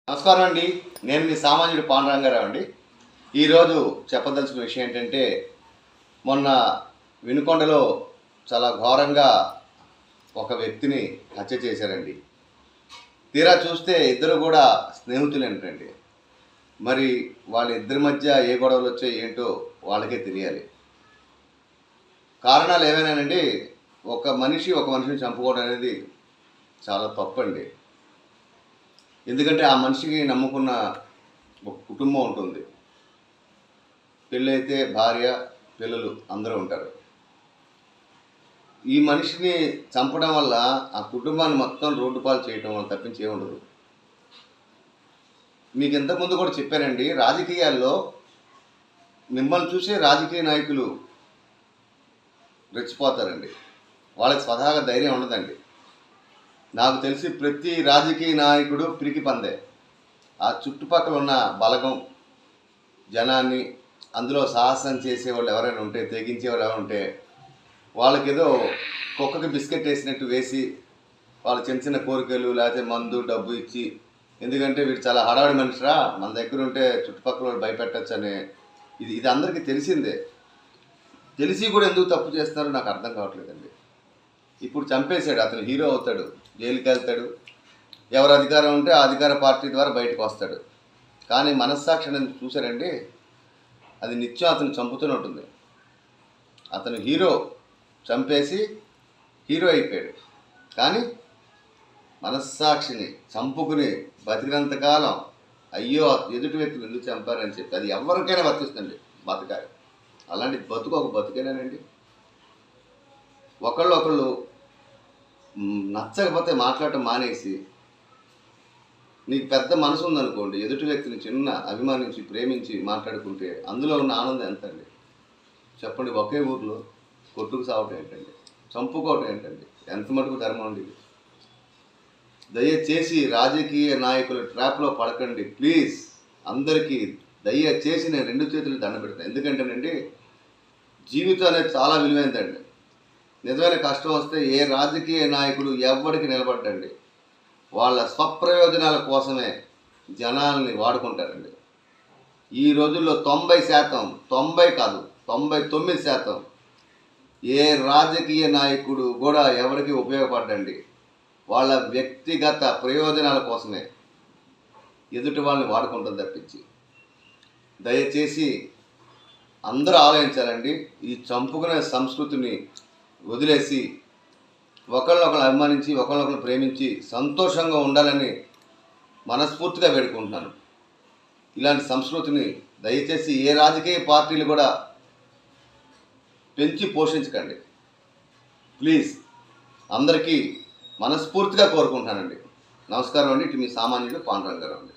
నమస్కారం అండి. నేను మీ సామాన్యుడు పాండురంగారావు అండి. ఈరోజు చెప్పదలుచుకున్న విషయం ఏంటంటే, మొన్న వినుకొండలో చాలా ఘోరంగా ఒక వ్యక్తిని హత్య చేశారండి. తీరా చూస్తే ఇద్దరు కూడా స్నేహితులేంటండి. మరి వాళ్ళిద్దరి మధ్య ఏ గొడవలు వచ్చాయో ఏంటో వాళ్ళకే తెలియాలి. కారణాలు ఏమైనానండి, ఒక మనిషిని చంపుకోవడం అనేది చాలా తప్పండి. ఎందుకంటే ఆ మనిషికి నమ్ముకున్న ఒక కుటుంబం ఉంటుంది. పెళ్ళైతే భార్య, పిల్లలు అందరూ ఉంటారు. ఈ మనిషిని చంపడం వల్ల ఆ కుటుంబాన్ని మొత్తం రోడ్డు పాలు చేయడం వల్ల తప్పించి ఏముండదు. మీకు ఇంతకుముందు కూడా చెప్పానండి, రాజకీయాల్లో మిమ్మల్ని చూసే రాజకీయ నాయకులు రెచ్చిపోతారండి. వాళ్ళకి స్వతహాగా ధైర్యం ఉండదండి. నాకు తెలిసి ప్రతి రాజకీయ నాయకుడు పిరికి పందే. ఆ చుట్టుపక్కల ఉన్న బలగం జనాన్ని, అందులో సాహసం చేసేవాళ్ళు ఎవరైనా ఉంటే, తెగించేవాళ్ళు ఎవరైనా ఉంటే, వాళ్ళకేదో కుక్కకి బిస్కెట్ వేసినట్టు వేసి వాళ్ళ చిన్న చిన్న కోరికలు లేకపోతే మందు డబ్బు ఇచ్చి, ఎందుకంటే వీడు చాలా హడావిడి మనిషిరా, మన దగ్గర ఉంటే చుట్టుపక్కల వాళ్ళు భయపెట్టచ్చు అనే ఇది అందరికీ తెలిసిందే. తెలిసి కూడా ఎందుకు తప్పు చేస్తున్నారో నాకు అర్థం కావట్లేదండి. ఇప్పుడు చంపేశాడు, అతను హీరో అవుతాడు, జైలుకి వెళ్తాడు, ఎవరు అధికారం ఉంటే ఆ అధికార పార్టీ ద్వారా బయటకు వస్తాడు. కానీ మనస్సాక్షి అనేది చూశారండి, అది నిత్యం అతను చంపుతూనే ఉంటుంది. అతను హీరో చంపేసి హీరో అయిపోయాడు. కానీ మనస్సాక్షిని చంపుకుని బతికినంతకాలం అయ్యో ఎదుటి వ్యక్తులు ఎందుకు చంపారని చెప్పి అది ఎవరికైనా వర్తిస్తుంది. బతకాలి, అలాంటి బతుకు ఒక బతుకేనానండి. ఒకళ్ళు నచ్చకపోతే మాట్లాడటం మానేసి, నీకు పెద్ద మనసు ఉందనుకోండి, ఎదుటి వ్యక్తిని చిన్న అభిమానించి ప్రేమించి మాట్లాడుకుంటే అందులో ఉన్న ఆనందం ఎంత అండి చెప్పండి. ఒకే ఊర్లో కొట్టుకు సావటం ఏంటండి, చంపుకోవటం ఏంటండి, ఎంత మటుకు ధర్మం అండి. దయచేసి రాజకీయ నాయకుల ట్రాప్లో పడకండి ప్లీజ్. అందరికీ దయచేసి నేను 2 చేతులు దండ పెడతాను. ఎందుకంటేనండి, జీవితం అనేది చాలా విలువైనదండి. నిజమైన కష్టం వస్తే ఏ రాజకీయ నాయకుడు ఎవరికి నిలబడ్డండి, వాళ్ళ స్వప్రయోజనాల కోసమే జనాల్ని వాడుకుంటారండి. ఈ రోజుల్లో 90%, 90 కాదు 99% ఏ రాజకీయ నాయకుడు కూడా ఎవరికి ఉపయోగపడ్డండి. వాళ్ళ వ్యక్తిగత ప్రయోజనాల కోసమే ఎదుటి వాళ్ళని వాడుకుంటారు తప్పించి. దయచేసి అందరూ ఆలోచించాలండి. ఈ చంపుకునే సంస్కృతిని వదిలేసి ఒకళ్ళొకళ్ళు అభిమానించి ఒకళ్ళొకళ్ళు ప్రేమించి సంతోషంగా ఉండాలని మనస్ఫూర్తిగా వేడుకుంటున్నాను. ఇలాంటి సంస్కృతిని దయచేసి ఏ రాజకీయ పార్టీలు కూడా పెంచి పోషించకండి ప్లీజ్. అందరికీ మనస్ఫూర్తిగా కోరుకుంటున్నానండి. నమస్కారం అండి. ఇటు మీ సామాన్యుడు పాండురంగారావు అండి.